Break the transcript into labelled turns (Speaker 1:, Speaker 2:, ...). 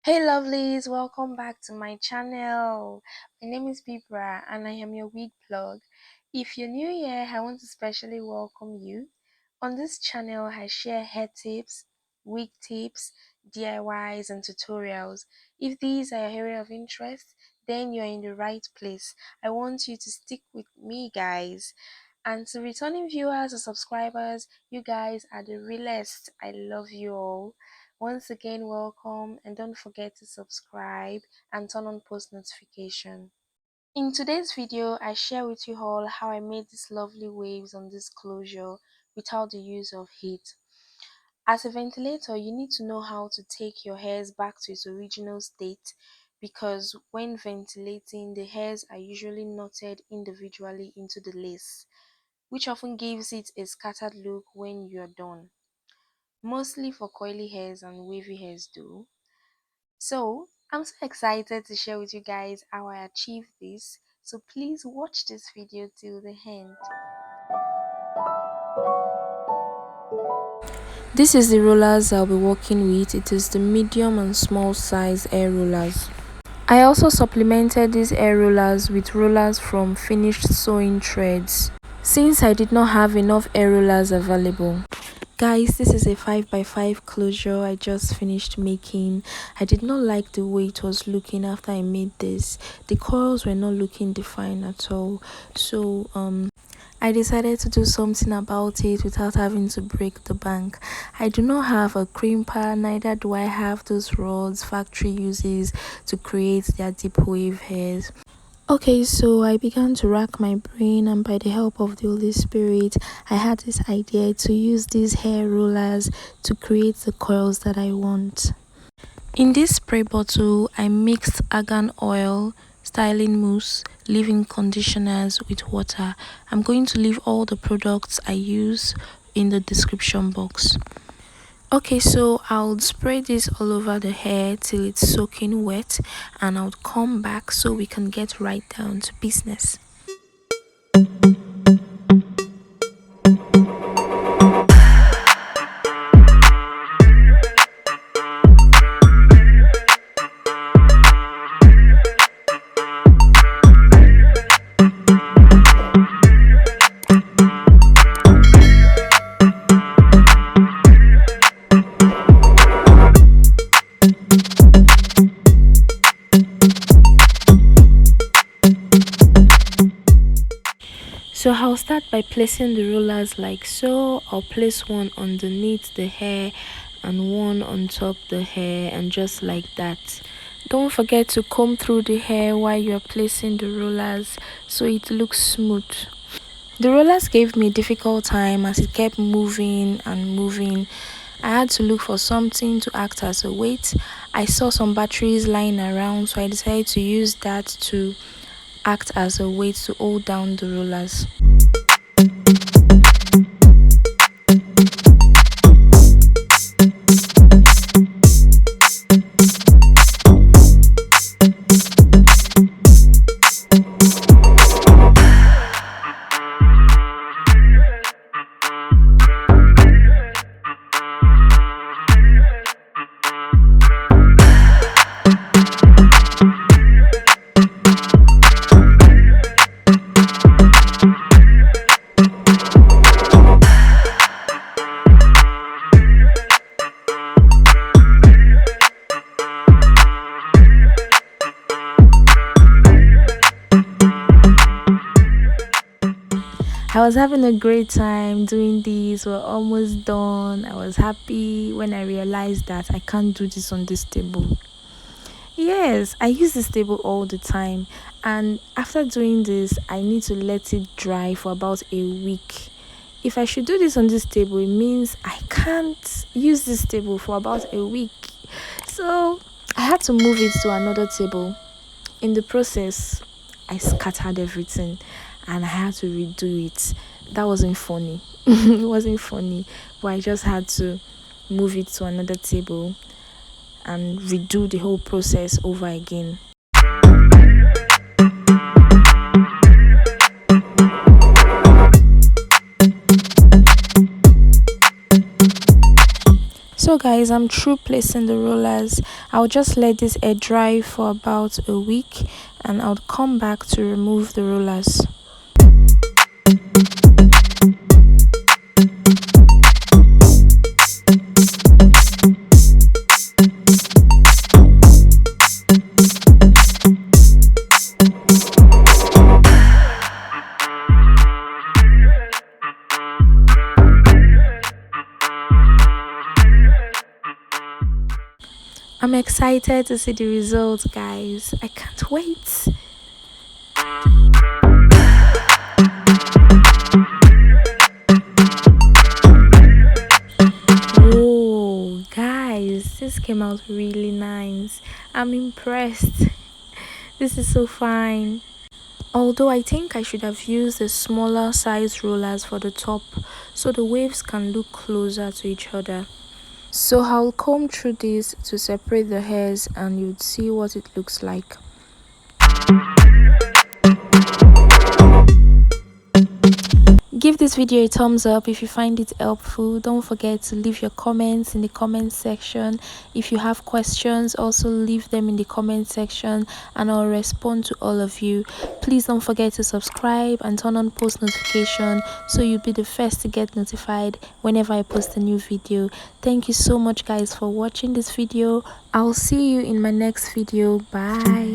Speaker 1: Hey lovelies, welcome back to my channel. My name is Bibra and I am your wig plug. If you're new here, I want to specially welcome you. On this channel, I share hair tips, wig tips, DIYs and tutorials. If these are your area of interest, then you're in the right place. I want you to stick with me guys. And to returning viewers or subscribers, you guys are the realest. I love you all. Once again, welcome and don't forget to subscribe and turn on post notification. In today's video, I share with you all how I made these lovely waves on this closure without the use of heat. As a ventilator, you need to know how to take your hairs back to its original state because when ventilating, the hairs are usually knotted individually into the lace, which often gives it a scattered look when you're done. Mostly for coily hairs and wavy hairs though. So I'm so excited to share with you guys how I achieved this. So please watch this video till the end. This is the rollers I'll be working with. It is the medium and small size air rollers. I also supplemented these air rollers with rollers from finished sewing threads since I did not have enough air rollers available. Guys, this is a 5x5 closure I just finished making. I did not like the way it was looking after I made this. The coils were not looking defined at all. So I decided to do something about it without having to break the bank. I do not have a crimper, neither do I have those rods factory uses to create their deep wave hairs. Okay, so I began to rack my brain, and by the help of the Holy Spirit, I had this idea to use these hair rollers to create the coils that I want. In this spray bottle, I mixed argan oil, styling mousse, leave-in conditioners with water. I'm going to leave all the products I use in the description box. Okay, so I'll spray this all over the hair till it's soaking wet, and I'll come back so we can get right down to business. So I'll start by placing the rollers like so. I'll place one underneath the hair and one on top the hair, and just like that. Don't forget to comb through the hair while you're placing the rollers so it looks smooth. The rollers gave me a difficult time as it kept moving and moving. I had to look for something to act as a weight. I saw some batteries lying around, so I decided to use that to act as a weight to hold down the rollers. I was having a great time doing this. We're almost done. I was happy when I realized that I can't do this on this table. Yes, I use this table all the time, and after doing this, I need to let it dry for about a week. If I should do this on this table, it means I can't use this table for about a week. So I had to move it to another table. In the process, I scattered everything and I had to redo it. That wasn't funny. It wasn't funny, but I just had to move it to another table and redo the whole process over again. So So guys, I'm through placing the rollers. I'll just let this air dry for about a week and I'll come back to remove the rollers. I'm excited to see the results, guys. I can't wait. Oh, guys, this came out really nice. I'm impressed. This is so fine. Although I think I should have used the smaller size rollers for the top so the waves can look closer to each other. So I'll comb through this to separate the hairs and you'd see what it looks like. Give this video a thumbs up if you find it helpful. Don't forget to leave your comments in the comment section. If you have questions, also leave them in the comment section and I'll respond to all of you. Please don't forget to subscribe and turn on post notification so you'll be the first to get notified whenever I post a new video. Thank you so much guys for watching this video. I'll see you in my next video. Bye.